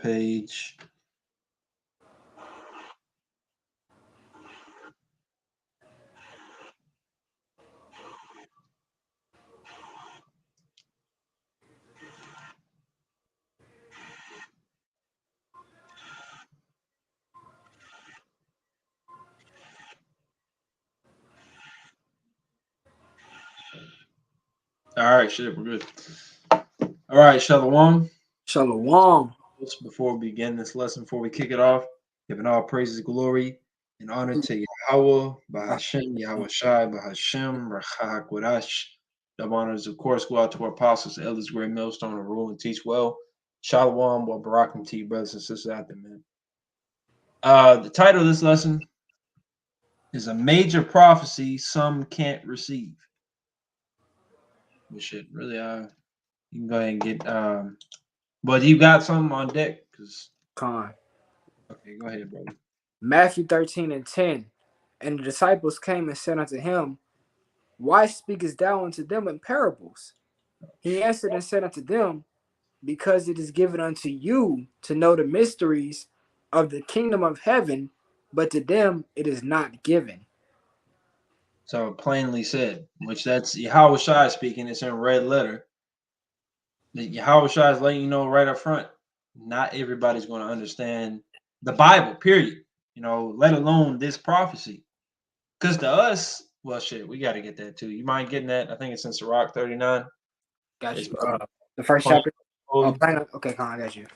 page. All right, shit, we're good. All right, Shalom. Shalom. Before we begin this lesson, before we kick it off, giving all praises, glory, and honor to Yahweh, Bahashem, Yahweh Shai, Bahashem, Rachah Kodash. The honors, of course, go out to our apostles, elders, great millstone, and rule and teach well. Shalom, wa barakum to you, brothers and sisters out there, man. The title of this lesson is A Major Prophecy Some Can't Receive. We should really, you can go ahead and get, but you got something on deck? Because okay, go ahead, brother. Matthew 13:10. And the disciples came and said unto him, Why speakest thou unto them in parables? He answered and said unto them, Because it is given unto you to know the mysteries of the kingdom of heaven, but to them it is not given. So plainly said, which that's Yahweh Shai speaking. It's in red letter. Yahweh Shai is letting you know right up front, not everybody's going to understand the Bible, period. You know, let alone this prophecy. Because to us, well, shit, we got to get that too. You mind getting that? I think it's in Sirach 39. Got you. The first chapter. Oh, okay, I got you.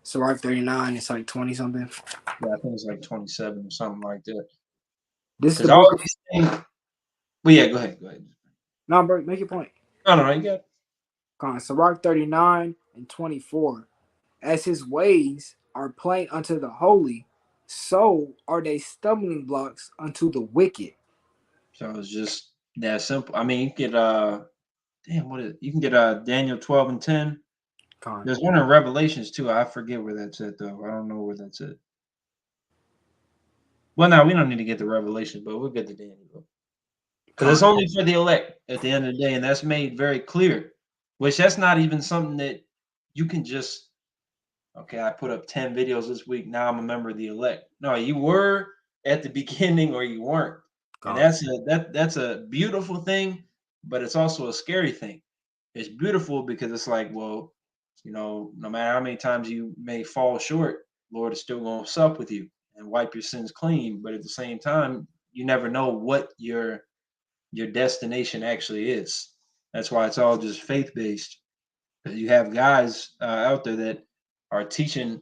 Sirach 39, it's like 20 something. Yeah, I think it's like 27 or something like that. This is the book of... Well, yeah, go ahead. No, bro, make your point. No, you got it. Sirach 39 and 24. As his ways are plain unto the holy, so are they stumbling blocks unto the wicked. So it's just that simple. I mean, you get you can get Daniel 12 and 10. There's one in Revelations too. I forget where that's at though. I don't know where that's at. Well, now we don't need to get the Revelation, but we'll get to Daniel. Because it's only for the elect at the end of the day, and that's made very clear. Which that's not even something that you can just, okay, I put up 10 videos this week, now I'm a member of the elect. No, you were at the beginning or you weren't. And that's a beautiful thing, but it's also a scary thing. It's beautiful because it's like, well, you know, no matter how many times you may fall short, Lord is still going to sup with you and wipe your sins clean. But at the same time, you never know what your destination actually is. That's why it's all just faith-based. You have guys out there that are teaching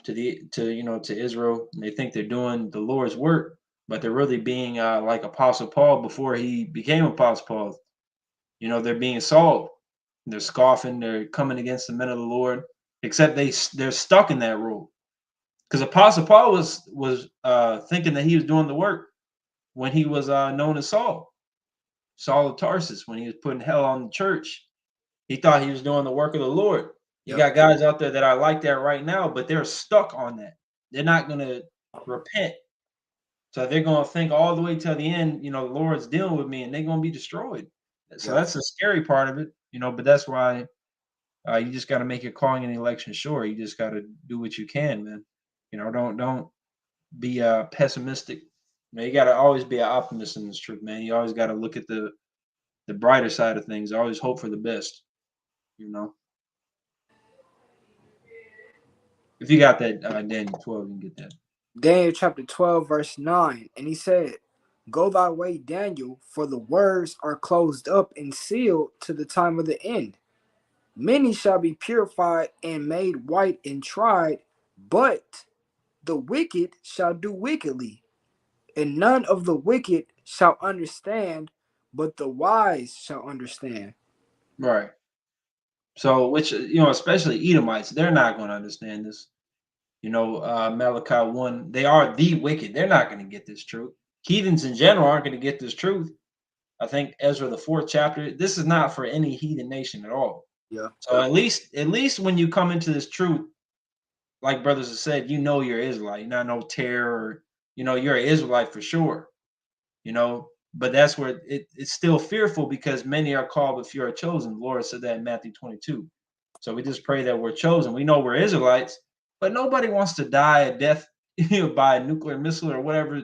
to Israel, and they think they're doing the Lord's work, but they're really being like Apostle Paul before he became Apostle Paul. You know, they're being Saul. They're scoffing. They're coming against the men of the Lord. Except they're stuck in that role, because Apostle Paul was thinking that he was doing the work when he was known as Saul of Tarsus, when he was putting hell on the church. He thought he was doing the work of the Lord. You got guys out there that are like that right now, but they're stuck on that. They're not going to repent. So they're going to think all the way till the end, you know, the Lord's dealing with me, and they're going to be destroyed. So that's the scary part of it, you know, but that's why you just got to make your calling and election sure. You just got to do what you can, man. You know, don't be pessimistic. You know, you got to always be an optimist in this truth, man. You always got to look at the brighter side of things. Always hope for the best, you know. If you got that Daniel 12, you can get that. Daniel chapter 12, verse 9. And he said, Go thy way, Daniel, for the words are closed up and sealed to the time of the end. Many shall be purified and made white and tried, but the wicked shall do wickedly. And none of the wicked shall understand, but the wise shall understand. Right. So, which, you know, especially Edomites, they're not going to understand this. You know, Malachi 1, they are the wicked. They're not going to get this truth. Heathens in general aren't going to get this truth. I think Ezra, the 4th chapter, this is not for any heathen nation at all. Yeah. So at least when you come into this truth, like brothers have said, you know you're Israelite. You're not no terror. You know, you're an Israelite for sure. You know, but that's where it's still fearful, because many are called, but few are chosen. The Lord said that in Matthew 22. So we just pray that we're chosen. We know we're Israelites, but nobody wants to die a death by a nuclear missile or whatever.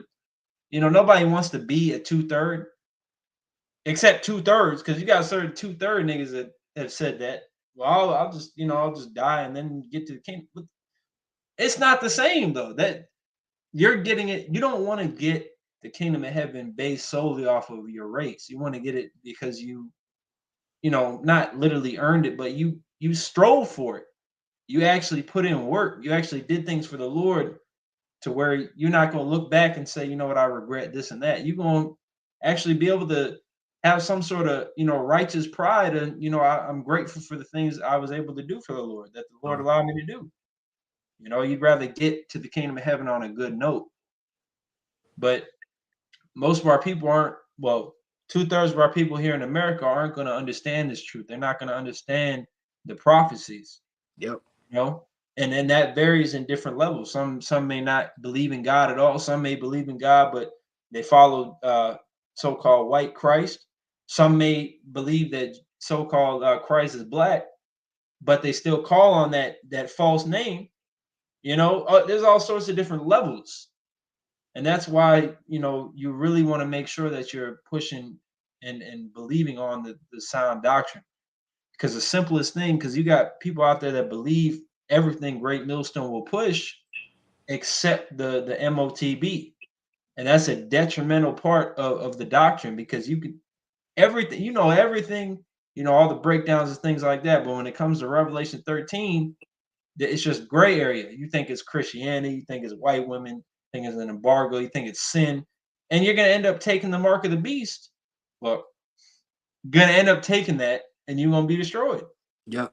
Nobody wants to be a 2/3, except 2/3, because you got certain 2/3 niggas that have said that. Well, I'll just I'll just die and then get to the king. But it's not the same though. That you're getting it. You don't want to get the kingdom of heaven based solely off of your race. You want to get it because not literally earned it, but you strove for it. You actually put in work. You actually did things for the Lord to where you're not going to look back and say, you know what, I regret this and that. You're going to actually be able to have some sort of, righteous pride. And, I'm grateful for the things I was able to do for the Lord, that the Lord allowed me to do. You'd rather get to the kingdom of heaven on a good note. But most of our people aren't, well, 2/3 of our people here in America aren't going to understand this truth. They're not going to understand the prophecies. Yep. And then that varies in different levels. Some may not believe in God at all. Some may believe in God, but they follow so-called white Christ. Some may believe that so-called Christ is black, but they still call on that false name. There's all sorts of different levels. And that's why, you really want to make sure that you're pushing and believing on the sound doctrine. Because the simplest thing, because you got people out there that believe everything Great Millstone will push, except the MOTB. And that's a detrimental part of the doctrine, because you could everything, everything, all the breakdowns and things like that. But when it comes to Revelation 13, it's just gray area. You think it's Christianity, you think it's white women, you think it's an embargo, you think it's sin, and you're gonna end up taking the mark of the beast. Well, you're gonna end up taking that, and you're gonna be destroyed. Yep.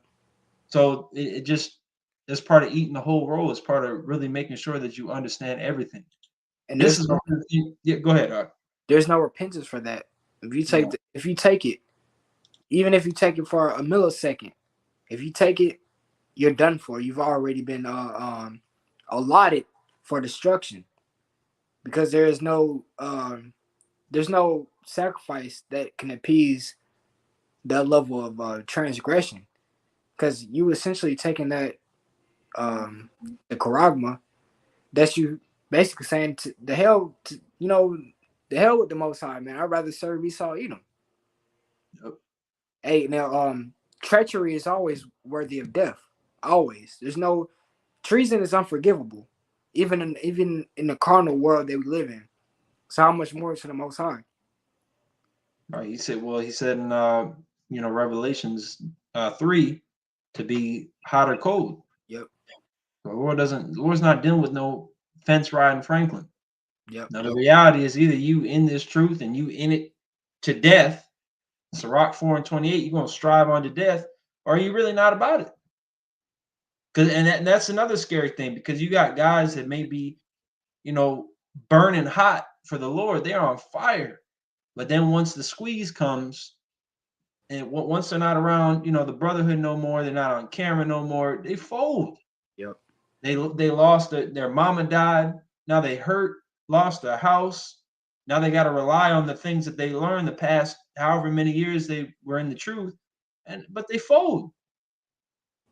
So it just, that's part of eating the whole roll. It's part of really making sure that you understand everything. And This is yeah. Go ahead. There's no repentance for that. If you take it, even if you take it for a millisecond, if you take it, you're done for. You've already been allotted for destruction, because there's no sacrifice that can appease that level of transgression, because you essentially taking that the charagma, that's you basically saying to the hell with the Most High, man. I'd rather serve Esau, Edom. Yep. Hey, now treachery is always worthy of death. Always. There's no treason is unforgivable, even in the carnal world that we live in. So how much more to the Most High? Right. He said in Revelations 3 to be hot or cold. Yep. The Lord's not dealing with no fence riding Franklin. Yep. Now the reality is either you in this truth and you in it to death. Sirach 4:28, you're gonna strive unto death, or are you really not about it? And that's another scary thing, because you got guys that may be, burning hot for the Lord. They're on fire. But then once the squeeze comes, and once they're not around, the brotherhood no more, they're not on camera no more, they fold. Yep. They lost their mama died. Now they hurt, lost their house. Now they got to rely on the things that they learned the past however many years they were in the truth, but they fold.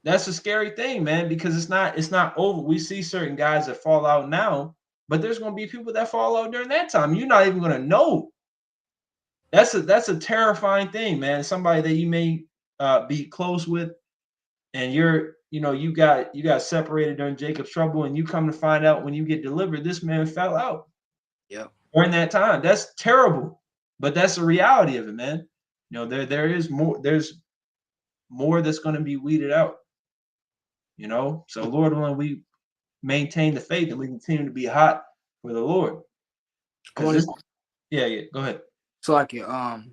That's a scary thing, man, because it's not over. We see certain guys that fall out now, but there's going to be people that fall out during that time. You're not even going to know. That's a terrifying thing, man. Somebody that you may be close with, and you got separated during Jacob's trouble, and you come to find out when you get delivered, this man fell out. Yeah. During that time. That's terrible, but that's the reality of it, man. There's more that's going to be weeded out. So Lord willing, we maintain the faith and we continue to be hot for the Lord. Yeah, go ahead. So I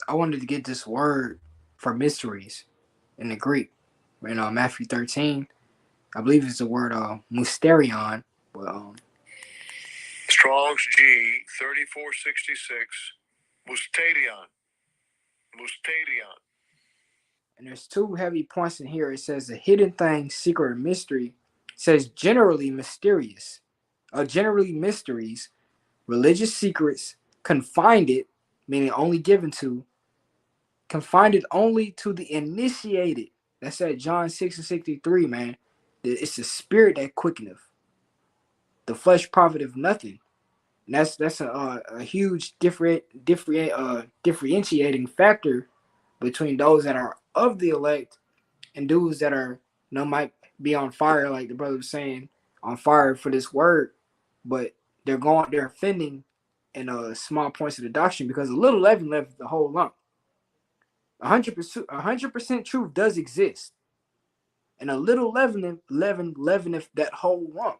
wanted to get this word for mysteries in the Greek. In Matthew 13, I believe it's the word mysterion. But Strong's G 3466, Mustadion. And there's two heavy points in here. It says a hidden thing, secret, or mystery. It says generally mysterious. Generally mysteries, religious secrets, confined it, meaning only given to, confined it only to the initiated. That's at John 6:63, man. It's the spirit that quickeneth. The flesh profiteth nothing. And that's a huge differentiating factor between those that are of the elect and dudes that are, might be on fire, like the brother was saying, on fire for this word, but they're offending in small points of the doctrine, because a little leaven left the whole lump. 100% truth does exist, and a little leaven leaveneth that whole lump.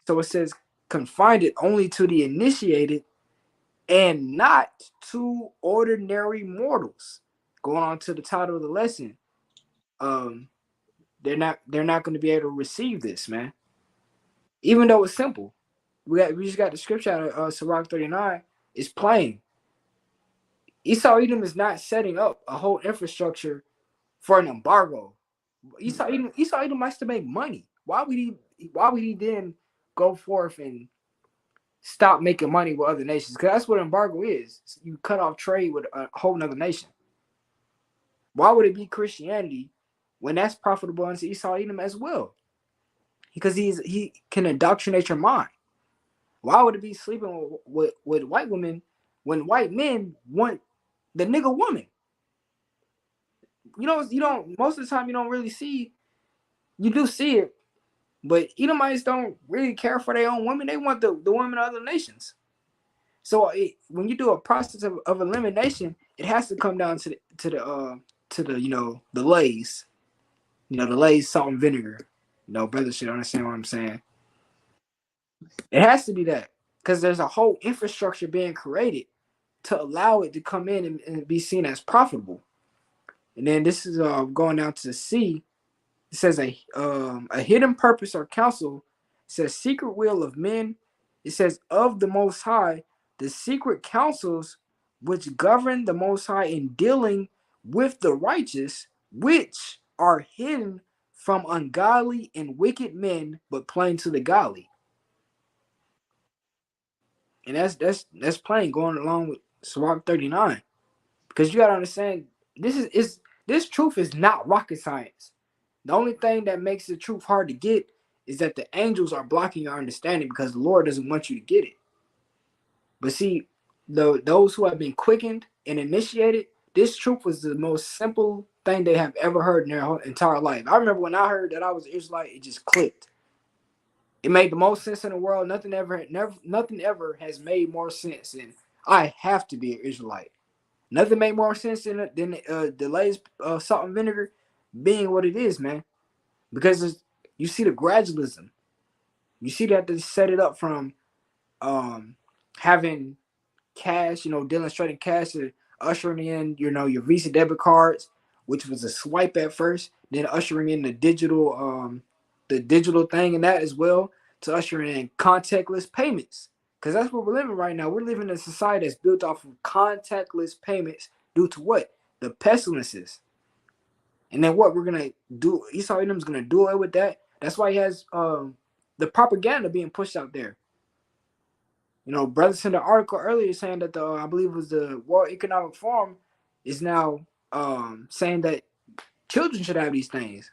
So it says, confined it only to the initiated and not to ordinary mortals. Going on to the title of the lesson, they're not going to be able to receive this, man. Even though it's simple, we just got the scripture out of Sirach 39. It's plain. Esau Edom is not setting up a whole infrastructure for an embargo. Esau Edom likes to make money. Why would he then go forth and stop making money with other nations? Because that's what embargo is. You cut off trade with a whole nother nation. Why would it be Christianity when that's profitable unto Esau Edom as well? Because he can indoctrinate your mind. Why would it be sleeping with white women when white men want the nigga woman? You don't most of the time you don't really see. You do see it, but Edomites don't really care for their own women. They want the women of other nations. So when you do a process of elimination, it has to come down to the the Lay's, the Lay's salt and vinegar. Brother should understand what I'm saying. It has to be that, because there's a whole infrastructure being created to allow it to come in and be seen as profitable. And then this is going down to C. It says a hidden purpose or counsel. It says secret will of men. It says of the Most High, the secret counsels which govern the Most High in dealing with the righteous, which are hidden from ungodly and wicked men, but plain to the godly. And that's plain, going along with Sirach 39, because you gotta understand, this truth is not rocket science. The only thing that makes the truth hard to get is that the angels are blocking your understanding, because the Lord doesn't want you to get it. But see, those who have been quickened and initiated, this truth was the most simple thing they have ever heard in their whole entire life. I remember when I heard that I was an Israelite, it just clicked. It made the most sense in the world. Nothing ever has made more sense than I have to be an Israelite. Nothing made more sense than the Lay's salt and vinegar being what it is, man. Because you see the gradualism. You see that they set it up from having cash, demonstrating cash, to ushering in, your Visa debit cards, which was a swipe at first, then ushering in the digital thing and that as well, to ushering in contactless payments. Because that's what we're living right now. We're living in a society that's built off of contactless payments due to what? The pestilences. And then what we're going to do, Esau Edom's going to do away with that. That's why he has the propaganda being pushed out there. Brother sent an article earlier saying that I believe it was the World Economic Forum is now saying that children should have these things.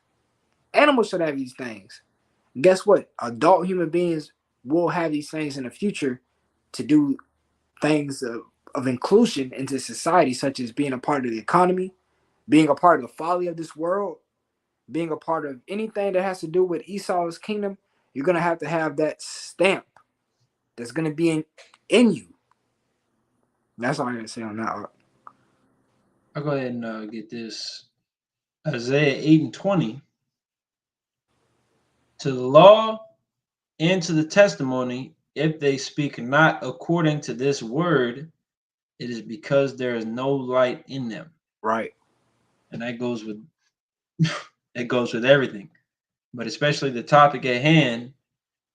Animals should have these things. Guess what? Adult human beings will have these things in the future to do things of inclusion into society, such as being a part of the economy, being a part of the folly of this world, being a part of anything that has to do with Esau's kingdom. You're going to have that stamp that's going to be in you. That's all I'm going to say on that. I'll go ahead and get this. Isaiah 8:20. To the law and to the testimony, if they speak not according to this word, it is because there is no light in them. Right. And that goes with everything. But especially the topic at hand,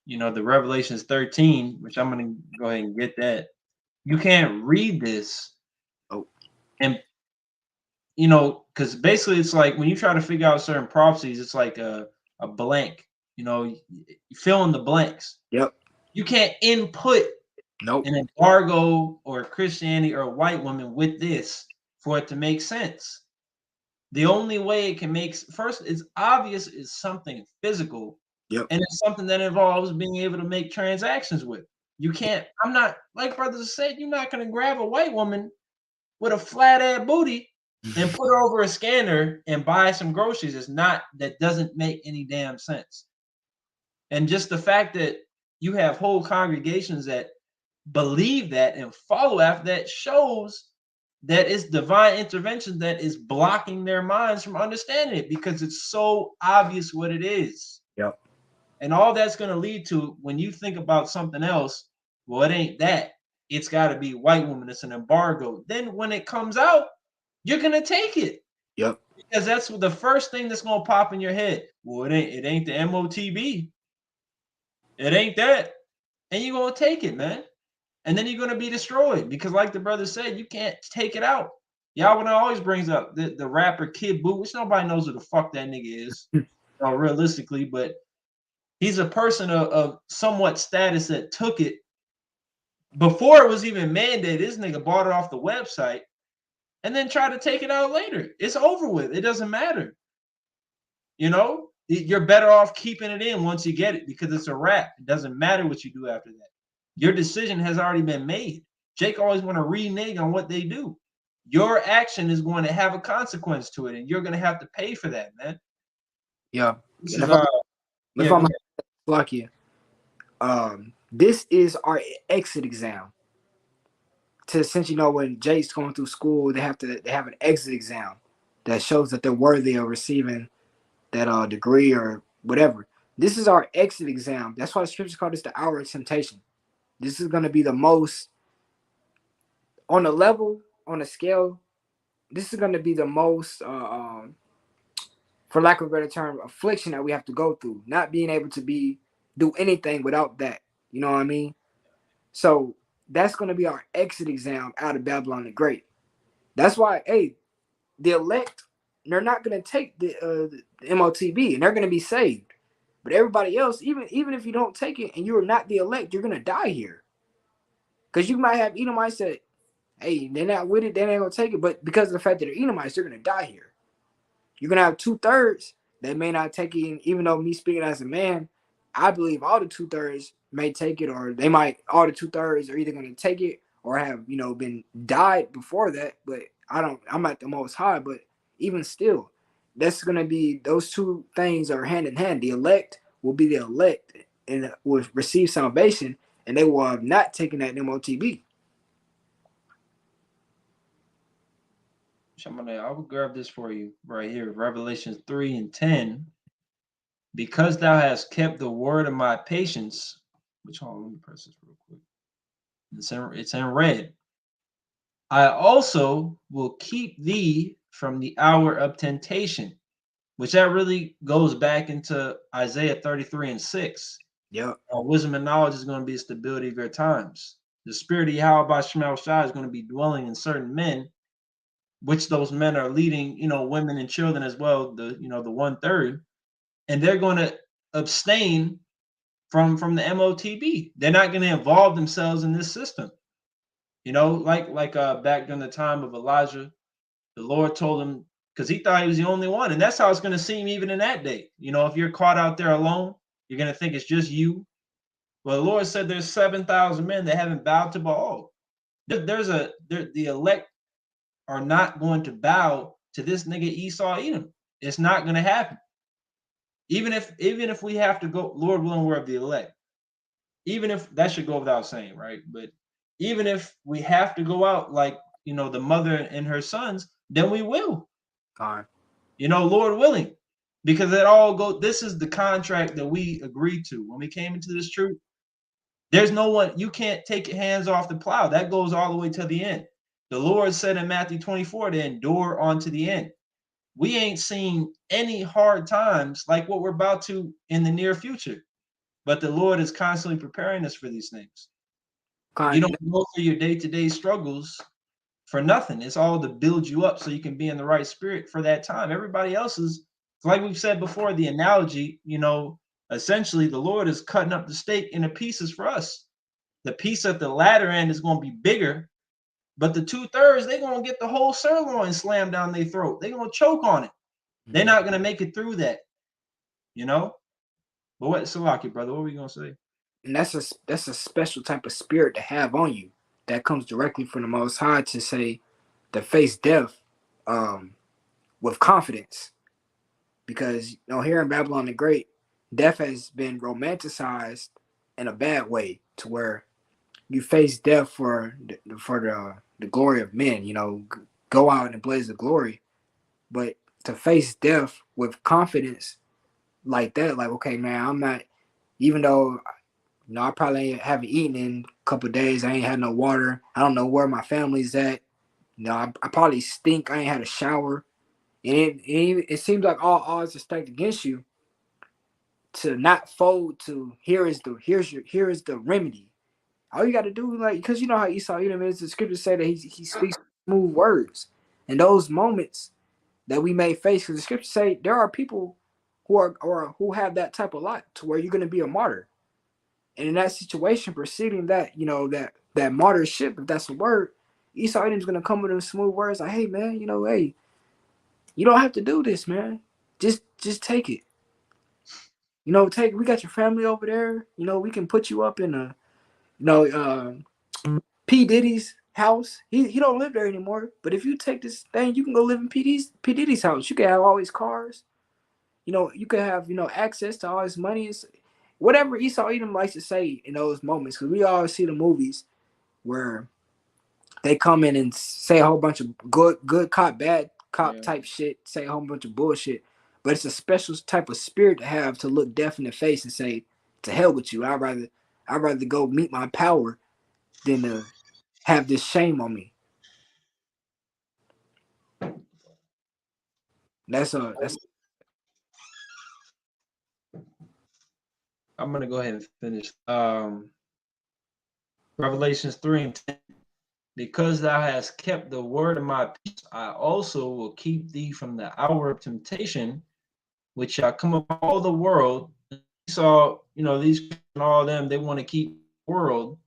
the Revelations 13, which I'm going to go ahead and get that. You can't read this. And because basically it's like when you try to figure out certain prophecies, it's like a blank. You fill in the blanks. Yep. You can't input an embargo or Christianity or a white woman with this for it to make sense. The only way it can make first, it's obvious it's something physical, Yep. and it's something that involves being able to make transactions with. You can't. I'm not like brothers said. You're not gonna grab a white woman with a flat ass booty and put her over a scanner and buy some groceries. It's not. That doesn't make any damn sense. And just the fact that you have whole congregations that believe that and follow after that shows that it's divine intervention that is blocking their minds from understanding it because it's so obvious what it is. Yep. And all that's going to lead to when you think about something else, well, it ain't that. It's got to be white woman. It's an embargo. Then when it comes out, you're going to take it. Yep. Because that's the first thing that's going to pop in your head. Well, it ain't the MOTB. It ain't that. And you're going to take it, man. And then you're going to be destroyed because, like the brother said, you can't take it out. Yahweh always brings up the rapper Kid Boo, which nobody knows who the fuck that nigga is, realistically, but he's a person of somewhat status that took it before it was even mandated. This nigga bought it off the website and then tried to take it out later. It's over with. It doesn't matter. You know, you're better off keeping it in once you get it because it's a wrap. It doesn't matter what you do after that. Your decision has already been made. Jake always want to renege on what they do. Your action is going to have a consequence to it, and you're going to have to pay for that, man. Yeah. This And is, if I'm lucky, this is our exit exam. To essentially know when Jake's going through school, they have an exit exam that shows that they're worthy of receiving that degree or whatever. This is our exit exam. That's why the scriptures call this the hour of temptation. This is going to be the most on the level, on a scale. This is going to be the most, for lack of a better term, affliction that we have to go through. Not being able to do anything without that. You know what I mean? So that's going to be our exit exam out of Babylon the Great. That's why, hey, the elect, they're not going to take the MOTB, and they're going to be saved. But everybody else, even if you don't take it and you're not the elect, you're going to die here. Because you might have Edomites that, hey, they're not with it, they ain't going to take it. But because of the fact that they're Edomites, they're going to die here. You're going to have 2/3 that may not take it, even though me speaking as a man, I believe all the 2/3 may take it, or they might, all the 2/3 are either going to take it or have, been died before that. But I'm at the most high, but even still, that's going to be, those two things are hand in hand. The elect will be the elect and will receive salvation, and they will have not taken that MOTB. I will grab this for you right here. Revelations 3:10. Because thou hast kept the word of my patience, which hold on, let me press this real quick. It's in red. I also will keep thee from the hour of temptation, which that really goes back into Isaiah 33:6. Yep. Wisdom and knowledge is going to be the stability of your times. The spirit of Yahweh by Shemal Shai is going to be dwelling in certain men, which those men are leading, women and children as well, the 1/3, and they're going to abstain from the MOTB. They're not going to involve themselves in this system. Like back during the time of Elijah, the Lord told him, because he thought he was the only one, and that's how it's going to seem even in that day. If you're caught out there alone, you're going to think it's just you. Well, the Lord said there's 7,000 men that haven't bowed to Baal. The elect are not going to bow to this nigga Esau Edom. It's not going to happen. Even if we have to go, Lord willing, we're of the elect. Even if that should go without saying, right? But even if we have to go out like, the mother and her sons, then we will. Fine. Lord willing, because this is the contract that we agreed to when we came into this truth. There's no one, you can't take your hands off the plow. That goes all the way to the end. The Lord said in Matthew 24 to endure on to the end. We ain't seen any hard times like what we're about to in the near future. But the Lord is constantly preparing us for these things. You don't go through your day-to-day struggles for nothing. It's all to build you up so you can be in the right spirit for that time. Everybody else is, like we've said before, the analogy, essentially the Lord is cutting up the steak into pieces for us. The piece at the latter end is going to be bigger But the 2/3, they're gonna get the whole sirloin slammed down their throat. They're gonna choke on it. They're not gonna make it through that, you know. But what, Salaki, brother? What were you gonna say? And that's a special type of spirit to have on you that comes directly from the Most High to say to face death with confidence. Because here in Babylon the Great, death has been romanticized in a bad way to where you face death for the glory of men, go out in the blaze of glory. But to face death with confidence like that, like, okay, man, I'm not, even though I probably haven't eaten in a couple of days, I ain't had no water, I don't know where my family's at, I probably stink, I ain't had a shower, and it seems like all odds are stacked against you. To not fold to here is the remedy. All you got to do, like, because you know how Esau Edom is, the scriptures say that he speaks smooth words. And those moments that we may face, because the scriptures say there are people who have that type of life to where you're going to be a martyr. And in that situation, preceding that, that martyrship, if that's a word, Esau Edom's going to come with them smooth words like, hey, man, hey, you don't have to do this, man. Just take it. We got your family over there. We can put you up in a, P. Diddy's house. He don't live there anymore. But if you take this thing, you can go live in P. Diddy's house. You can have all his cars. You can have, access to all his money. It's, whatever Esau Edom likes to say in those moments, because we always see the movies where they come in and say a whole bunch of good cop, bad cop type shit, say a whole bunch of bullshit. But it's a special type of spirit to have to look death in the face and say, to hell with you. I'd rather go meet my power than to have this shame on me. That's I'm gonna go ahead and finish. Revelations 3:10. Because thou hast kept the word of my peace, I also will keep thee from the hour of temptation, which shall come upon all the world. So, these and all of them, they want to keep the world.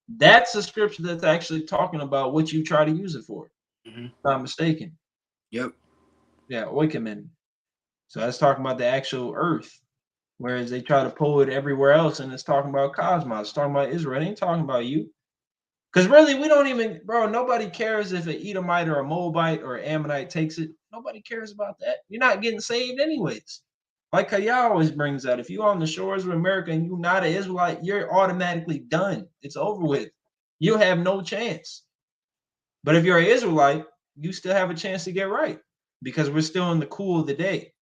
That's a scripture that's actually talking about what you try to use it for. Mm-hmm. If I'm not mistaken. Yep. Yeah, Oikomen. So that's talking about the actual earth. Whereas they try to pull it everywhere else, and it's talking about cosmos, it's talking about Israel. It ain't talking about you. Because really, we don't even, bro, nobody cares if an Edomite or a Moabite or an Ammonite takes it. Nobody cares about that. You're not getting saved anyways. Like Kaya always brings out, if you're on the shores of America and you're not an Israelite, you're automatically done. It's over with. You'll have no chance. But if you're an Israelite, you still have a chance to get right because we're still in the cool of the day.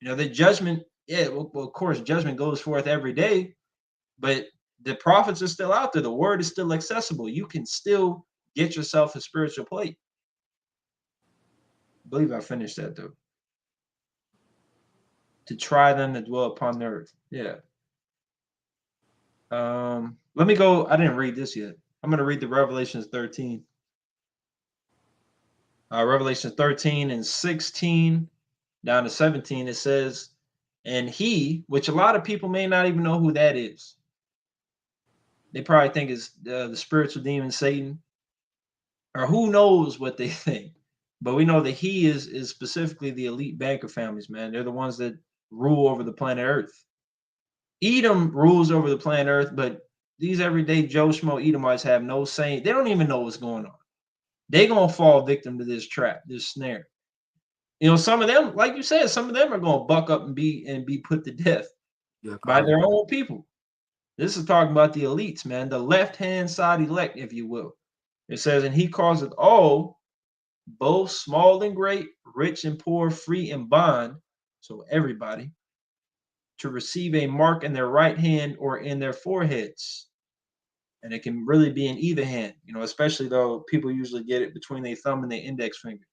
The judgment, well, of course, judgment goes forth every day, but the prophets are still out there. The word is still accessible. You can still get yourself a spiritual plate. I believe I finished that though. To try them that dwell upon the earth. Yeah. Let me go. I didn't read this yet. I'm going to read the Revelations 13. Revelation 13 and 16 down to 17. It says, and he, which a lot of people may not even know who that is. They probably think it's the spiritual demon Satan, or who knows what they think. But we know that he is specifically the elite banker families, man. They're the ones that rule over the planet Earth. Edom rules over the planet Earth, but these everyday Joe Schmo Edomites have no say. They don't even know what's going on. They're going to fall victim to this trap, this snare. Some of them, like you said, some of them are going to buck up and be put to death by their own people. This is talking about the elites, man, the left-hand side elect, if you will. It says, and he causeth all, both small and great, rich and poor, free and bond, so everybody, to receive a mark in their right hand or in their foreheads. And it can really be in either hand, especially though people usually get it between their thumb and their index finger.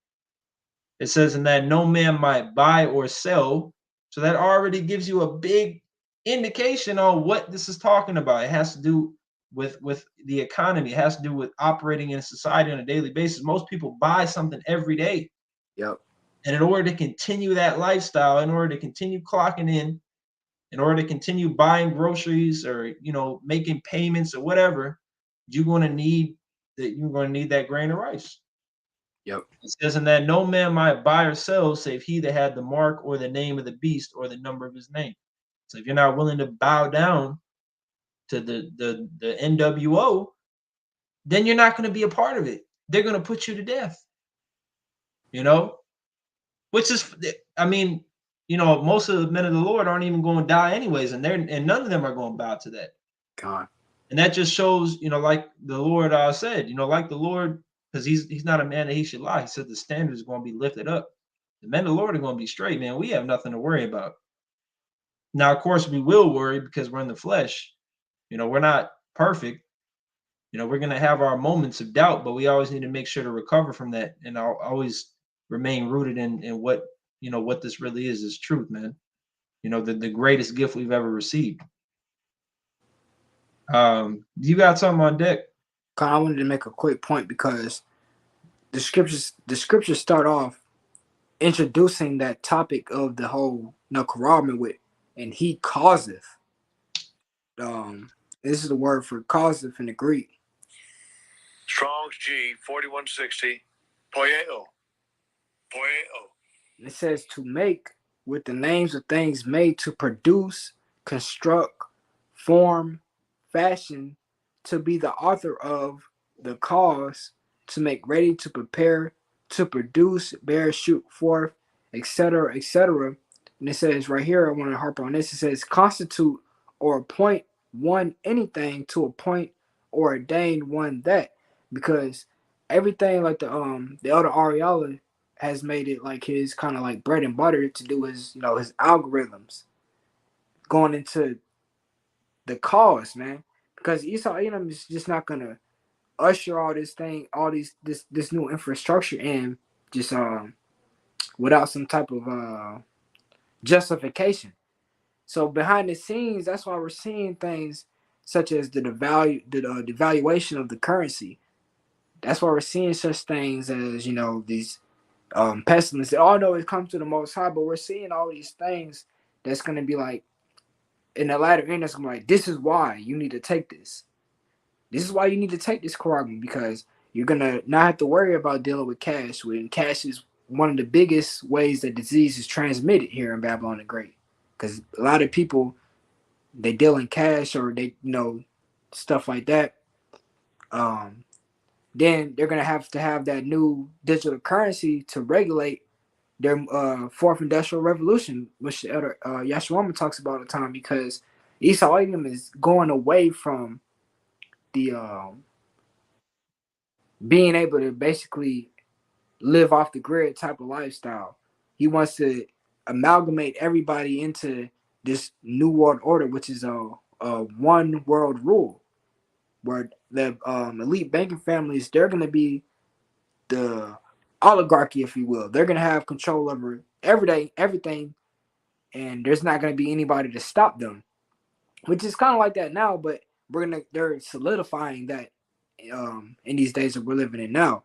It says, and that no man might buy or sell. So that already gives you a big indication on what this is talking about. It has to do with the economy. It has to do with operating in society on a daily basis. Most people buy something every day. Yep. And in order to continue that lifestyle, in order to continue clocking in order to continue buying groceries or, making payments or whatever, you're going to need that you're going to need that grain of rice. Yep. It says, and that no man might buy or sell save he that had the mark or the name of the beast or the number of his name. So if you're not willing to bow down to the NWO, then you're not going to be a part of it. They're going to put you to death. You know, which is, I mean, you know, most of the men of the Lord aren't even going to die anyways, and none of them are going to bow to that. God. And that just shows, you know, like the Lord said, you know, like the Lord, because he's not a man that he should lie. He said the standard is going to be lifted up. The men of the Lord are going to be straight, man. We have nothing to worry about. Now, of course, we will worry because we're in the flesh. You know, we're not perfect. You know, we're going to have our moments of doubt, but we always need to make sure to recover from that. And I'll always remain rooted in what, you know, what this really is truth, man. You know, the greatest gift we've ever received. You got something on deck? I wanted to make a quick point because the scriptures start off introducing that topic of the whole Nakarabman with, and he causeth. This is the word for causeth in the Greek. Strong's G 4160. Poieo. And it says to make with the names of things made, to produce, construct, form, fashion, to be the author of, the cause, to make ready, to prepare, to produce, bear, shoot forth, etc., etc. And it says right here, I want to harp on this. It says constitute or appoint one anything, to appoint or ordain one that, because everything like the Elder Ariala has made it like his kind of like bread and butter to do his, you know, his algorithms going into the cause, man, because Esau Edom is just not gonna usher all this new infrastructure in just without some type of justification. So behind the scenes, that's why we're seeing things such as the devaluation of the currency. That's why we're seeing such things as, you know, these pestilence. All know it comes to the Most High, but we're seeing all these things that's gonna be like in the latter end. That's gonna be like, this is why you need to take this. This is why you need to take this Quran, because you're gonna not have to worry about dealing with cash. When cash is one of the biggest ways that disease is transmitted here in Babylon the Great, because a lot of people, they deal in cash or they, you know, stuff like that. Then they're gonna have to have that new digital currency to regulate their fourth industrial revolution, which Yashwama talks about all the time, because Esau Edom is going away from the being able to basically live off the grid type of lifestyle. He wants to amalgamate everybody into this new world order, which is a one world rule, where the elite banking families, they're going to be the oligarchy, if you will. They're going to have control over everything, and there's not going to be anybody to stop them, which is kind of like that now, but they're solidifying that in these days that we're living in now.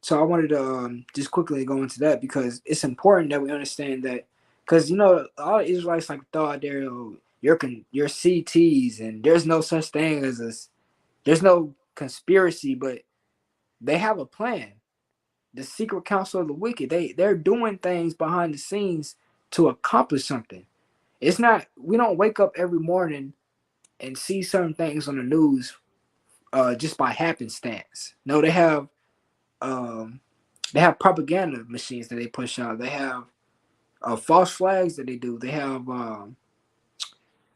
So I wanted to just quickly go into that, because it's important that we understand that, because, you know, all the Israelites like throw out there, oh, your CTs, and there's no such thing as there's no conspiracy, but they have a plan. The secret council of the wicked, they're doing things behind the scenes to accomplish something. It's not, we don't wake up every morning and see certain things on the news just by happenstance. No, they have propaganda machines that they push out. They have false flags that they do. They have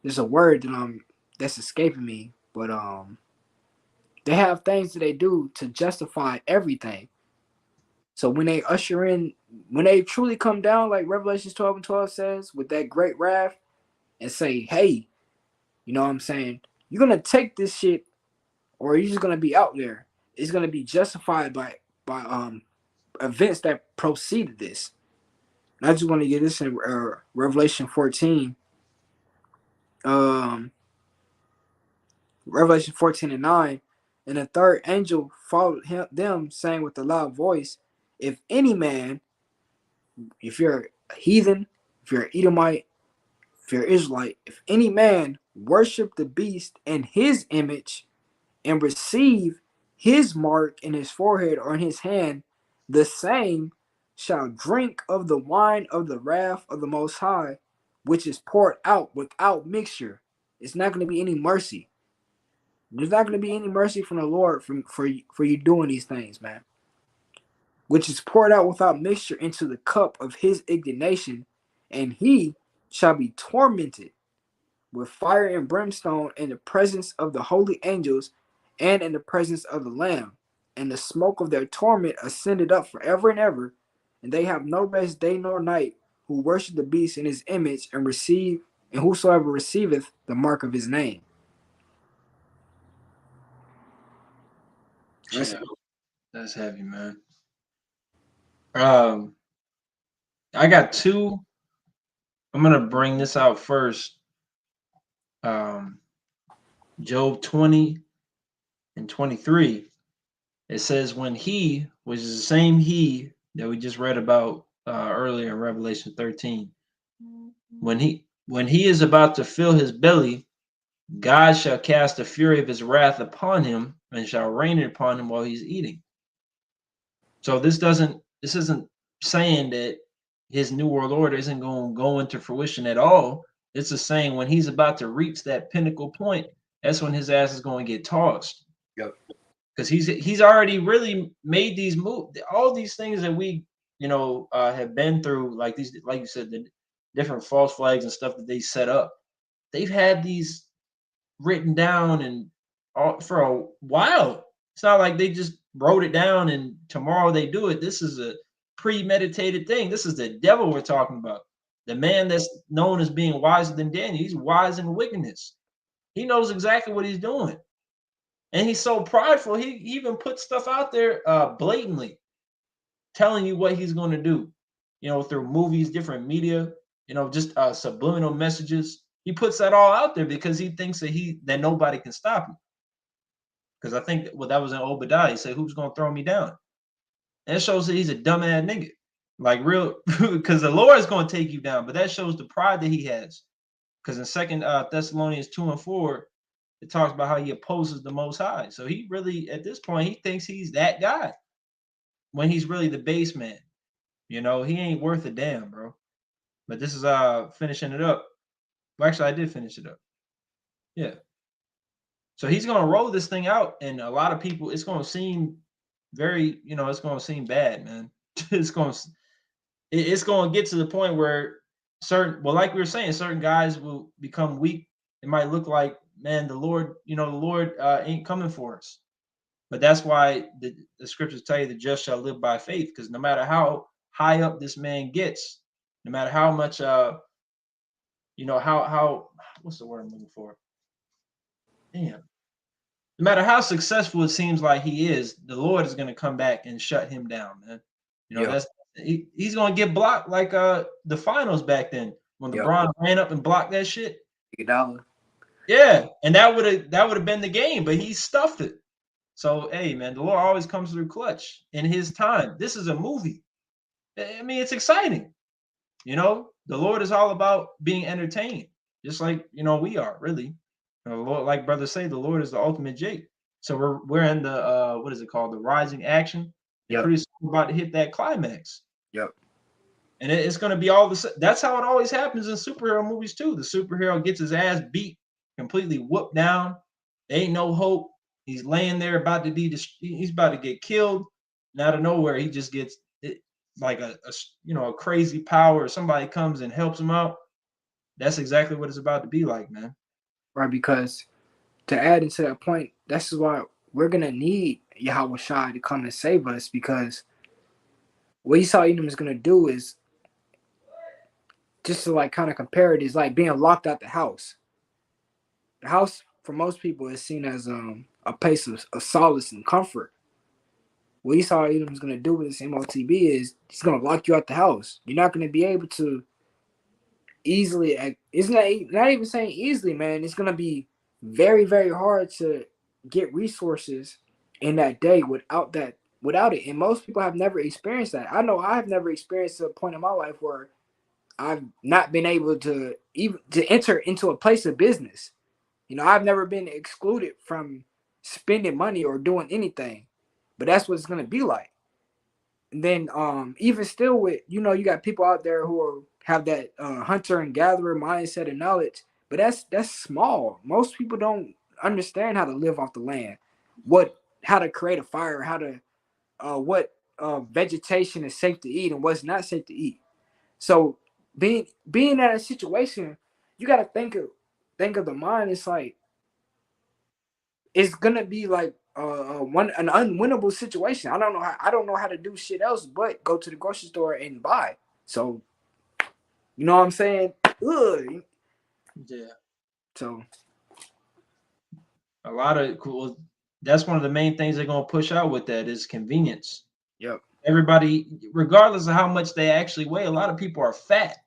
there's a word that that's escaping me, but they have things that they do to justify everything. So when they usher in, when they truly come down, like Revelations 12:12 says, with that great wrath, and say, hey, you know what I'm saying, you're gonna take this shit, or you're just gonna be out there. It's gonna be justified by events that preceded this. And I just want to get this in Revelation 14. Revelation 14:9. And the third angel followed them, saying with a loud voice, if any man, if you're a heathen, if you're an Edomite, if you're Israelite, if any man worship the beast and his image and receive his mark in his forehead or in his hand, the same shall drink of the wine of the wrath of the Most High, which is poured out without mixture. It's not going to be any mercy. There's not going to be any mercy from the Lord for you doing these things, man. Which is poured out without mixture into the cup of his indignation, and he shall be tormented with fire and brimstone in the presence of the holy angels and in the presence of the Lamb. And the smoke of their torment ascended up forever and ever, and they have no rest day nor night who worship the beast in his image and whosoever receiveth the mark of his name. Yeah, that's heavy, man. I got two. I'm gonna bring this out first. Job 20 and 23. It says, when he, which is the same he that we just read about earlier in Revelation 13, when he is about to fill his belly, God shall cast the fury of his wrath upon him and shall rain it upon him while he's eating. So this isn't saying that his new world order isn't going to go into fruition at all. It's just saying when he's about to reach that pinnacle point, that's when his ass is going to get tossed. Yep. Because he's already really made these moves, all these things that we have been through, like these, like you said, the different false flags and stuff that they set up. They've had these written down and all for a while. It's not like they just wrote it down and tomorrow they do it. This is a premeditated thing. This is the devil we're talking about. The man that's known as being wiser than Daniel. He's wise in wickedness. He knows exactly what he's doing. And he's so prideful, he even puts stuff out there blatantly, telling you what he's going to do, through movies, different media, just subliminal messages. He puts that all out there because he thinks that nobody can stop him. Because I think that was in Obadiah. He said, who's going to throw me down? And it shows that he's a dumbass nigga. Like real, because the Lord is going to take you down. But that shows the pride that he has. Because in 2 Thessalonians 2 and 4, it talks about how he opposes the Most High. So he really, at this point, he thinks he's that guy when he's really the base man. He ain't worth a damn, bro. But this is finishing it up. Well, actually, I did finish it up. Yeah. So he's going to roll this thing out, and a lot of people, it's going to seem very, it's going to seem bad, man. It's going to get to the point where like we were saying, certain guys will become weak. It might look like, man, the Lord ain't coming for us. But that's why the scriptures tell you the just shall live by faith, because no matter how high up this man gets, no matter how much, how what's the word I'm looking for? Damn. No matter how successful it seems like he is, the Lord is going to come back and shut him down, man. He's going to get blocked like the finals back then when LeBron ran up and blocked that shit. Yeah, and that would have been the game, but he stuffed it. So, hey, man, the Lord always comes through clutch in his time. This is a movie. I mean, it's exciting. The Lord is all about being entertained, just like, we are, really. The Lord, like brothers say, the Lord is the ultimate Jake. So we're in the, what is it called? The rising action. Yep. Pretty soon we're about to hit that climax. Yep. And it's going to be all that's how it always happens in superhero movies, too. The superhero gets his ass beat, completely whooped down. There ain't no hope. He's laying there he's about to get killed. And out of nowhere, he just gets like a crazy power. Somebody comes and helps him out. That's exactly what it's about to be like, man. Right, because to add into that point, that's why we're going to need Yahweh Shai to come and save us, because what Esau Edom is going to do is, just to like kind of compare it, is like being locked out the house. The house, for most people, is seen as a place of solace and comfort. What Esau Edom is going to do with this MOTB is he's going to lock you out the house. You're not going to be able to easily, it's not even saying easily, man. It's going to be very, very hard to get resources in that day without it. And most people have never experienced that. I know I have never experienced a point in my life where I've not been able to even to enter into a place of business. I've never been excluded from spending money or doing anything. But that's what it's gonna be like. And then even still with, you know, you got people out there who have that hunter and gatherer mindset and knowledge, but that's small. Most people don't understand how to live off the land, how to create a fire, how to what vegetation is safe to eat and what's not safe to eat. So being at a situation, you got to think of the mind. It's like it's gonna be like an unwinnable situation. I don't know how to do shit else but go to the grocery store and buy. So you know what I'm saying? Ugh. Yeah. So a lot of cool. That's one of the main things they're gonna push out with that is convenience. yep. Everybody, regardless of how much they actually weigh, a lot of people are fat.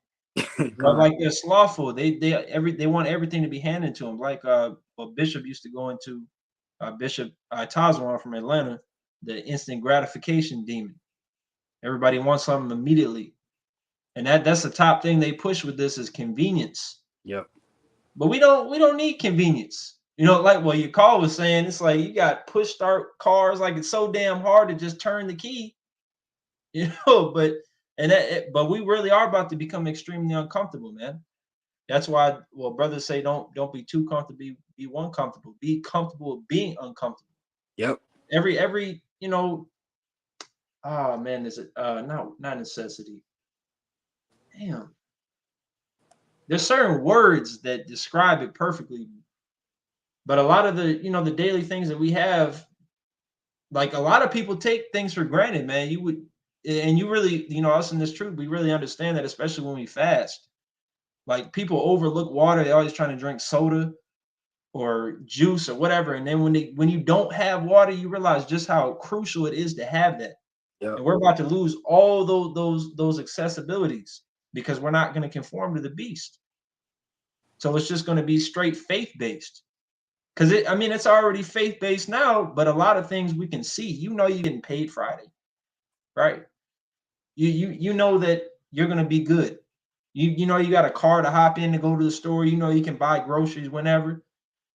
Like they're slothful. They want everything to be handed to them. Like what Bishop used to go into, Bishop Tazwan from Atlanta, the instant gratification demon. Everybody wants something immediately, and that's the top thing they push with this is convenience. Yep. But we don't need convenience. You know, like what your call was saying, it's like you got push start cars, like it's so damn hard to just turn the key. You know, but we really are about to become extremely uncomfortable, man. That's why, well, brothers say don't be too comfortable, be one comfortable, be comfortable being uncomfortable. Yep. Every you know, oh man, is it not necessity? Damn, there's certain words that describe it perfectly, but a lot of the the daily things that we have, like a lot of people take things for granted, man. And you really, us in this truth, we really understand that, especially when we fast. Like people overlook water; they're always trying to drink soda or juice or whatever, and then when you don't have water, you realize just how crucial it is to have that. Yep. And we're about to lose all those accessibilities because we're not going to conform to the beast. So it's just going to be straight faith based. Because it's already faith based now, but a lot of things we can see. You're getting paid Friday, right? You know that you're going to be good. You know you got a car to hop in to go to the store. You know you can buy groceries whenever.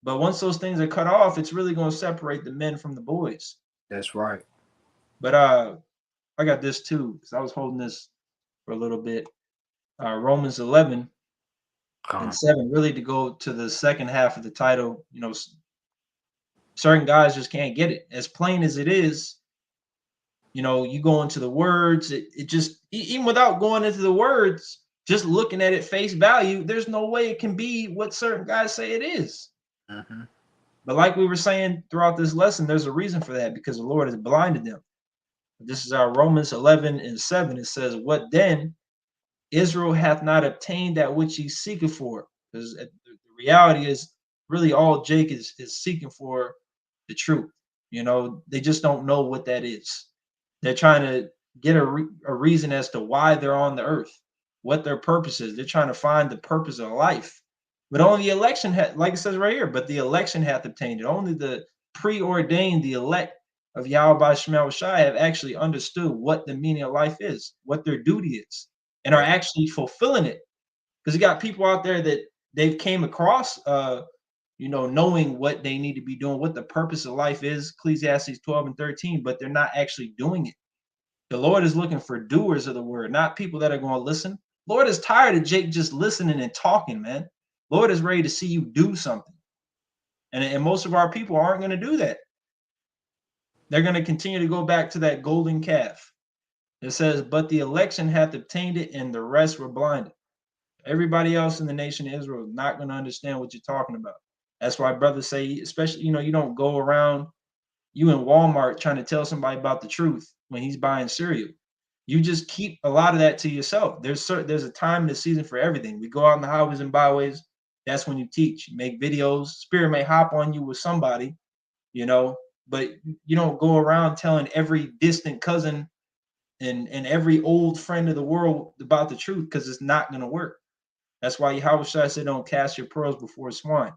But once those things are cut off, it's really going to separate the men from the boys. That's right. But I got this too, because I was holding this for a little bit. Romans 11 and 7, really to go to the second half of the title. Certain guys just can't get it. As plain as it is, you go into the words, it just, even without going into the words, just looking at it face value, there's no way it can be what certain guys say it is. Mm-hmm. But like we were saying throughout this lesson, there's a reason for that, because the Lord has blinded them. This is our Romans 11 and 7. It says, "What then? Israel hath not obtained that which he seeketh for." Because the reality is, really all Jake is seeking for the truth. They just don't know what that is. They're trying to get a reason as to why they're on the earth, what their purpose is. They're trying to find the purpose of life. But only the election, like it says right here, but the election hath obtained it. Only the preordained, the elect of Yahweh Shemel Shai have actually understood what the meaning of life is, what their duty is, and are actually fulfilling it. Because you got people out there that they've came across, knowing what they need to be doing, what the purpose of life is, Ecclesiastes 12 and 13, but they're not actually doing it. The Lord is looking for doers of the word, not people that are going to listen. Lord is tired of Jake just listening and talking, man. Lord is ready to see you do something. And most of our people aren't going to do that. They're going to continue to go back to that golden calf. It says, "But the election hath obtained it, and the rest were blinded." Everybody else in the nation of Israel is not going to understand what you're talking about. That's why brothers say, especially, you don't go around, you in Walmart trying to tell somebody about the truth when he's buying cereal. You just keep a lot of that to yourself. There's a time and a season for everything. We go out in the highways and byways. That's when you teach. You make videos. Spirit may hop on you with somebody, but you don't go around telling every distant cousin and every old friend of the world about the truth, because it's not going to work. That's why Yahweh Shai said, "Don't cast your pearls before swine."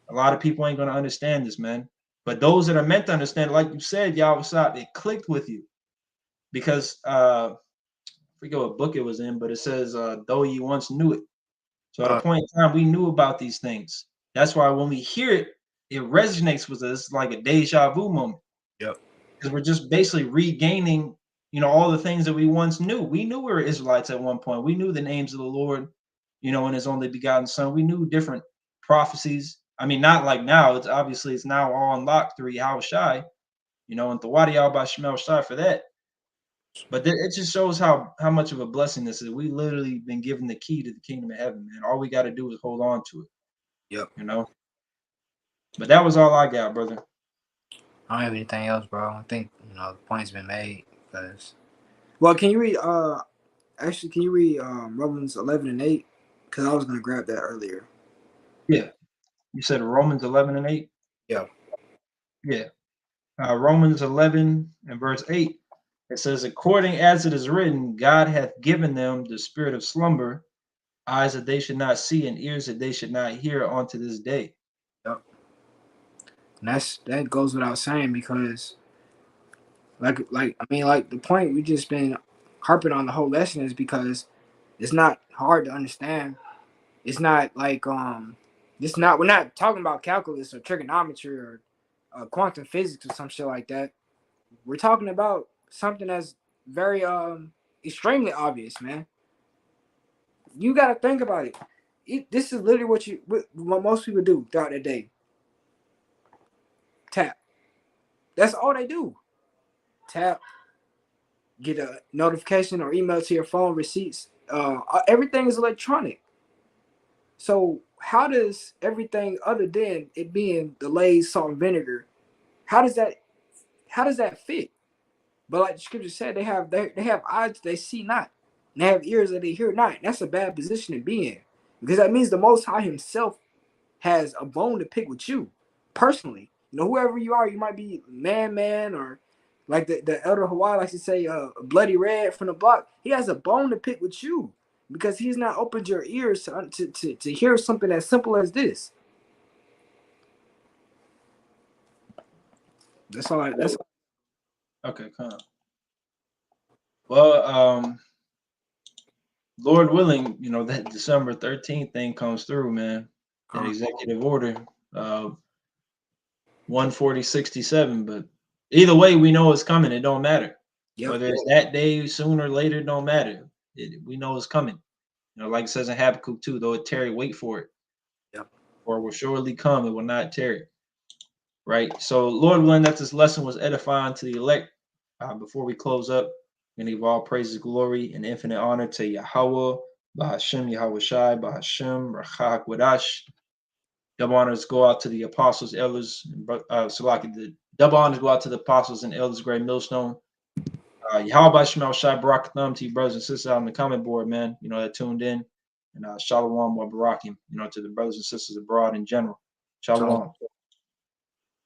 A lot of people ain't going to understand this, man. But those that are meant to understand, like you said, Yahweh Shai, it clicked with you. Because I forget what book it was in, but it says, "Though you once knew it." So at a point in time, we knew about these things. That's why when we hear it, it resonates with us like a deja vu moment. Yep. Because we're just basically regaining, all the things that we once knew. We knew we were Israelites at one point. We knew the names of the Lord, and his only begotten son. We knew different prophecies. I mean, not like now. It's now all unlocked through Yahweh Shai, and Thawadi Al Shemel Shai for that. But it just shows how much of a blessing this is. We literally been given the key to the kingdom of heaven, man. All we got to do is hold on to it. Yep. But that was all I got, brother. I don't have anything else, bro. I think the point's been made. Well, can you read? Actually, can you read Romans 11:8? Because I was gonna grab that earlier. Yeah, you said Romans 11:8. Yeah. Yeah. Romans 11 and verse 8. It says, according as it is written, God hath given them the spirit of slumber, eyes that they should not see, and ears that they should not hear unto this day. Yep. And that goes without saying, because like the point we just been harping on the whole lesson is because it's not hard to understand. It's not like we're not talking about calculus or trigonometry or quantum physics or some shit like that. We're talking about something that's very extremely obvious, man. You got to think about it. This is literally what most people do throughout their day. Tap. That's all they do. Tap. Get a notification or email to your phone, receipts. Everything is electronic. So how does everything other than it being delayed salt and vinegar, how does that fit? But like the scripture said, they have eyes they see not, and they have ears that they hear not. And that's a bad position to be in, because that means the Most High Himself has a bone to pick with you personally. Whoever you are, you might be man, or like the Elder Hawaii likes to say, bloody red from the block. He has a bone to pick with you because He's not opened your ears to hear something as simple as this. That's all. Okay, come on. Well, Lord willing, that December 13th thing comes through, man. That executive order, 14067. But either way, we know it's coming. It don't matter. Yep. Whether it's that day, sooner or later, it don't matter. We know it's coming. Like it says in Habakkuk 2, though it tarry, wait for it. Yep. For it will surely come, it will not tarry. Right? So, Lord willing, that this lesson was edifying to the elect. Before we close up, we give all praises, glory, and infinite honor to Yahweh, Bahashem, Yahweh Shai, Bahashem, Rachak Wadash. Double honors go out to the apostles, elders, the double honors go out to the apostles and elders, great millstone. Yahweh Shemel Shai Barak Thumb to you brothers and sisters on the comment board, man, that tuned in. And Shalom wa Barakim, to the brothers and sisters abroad in general. Shalom.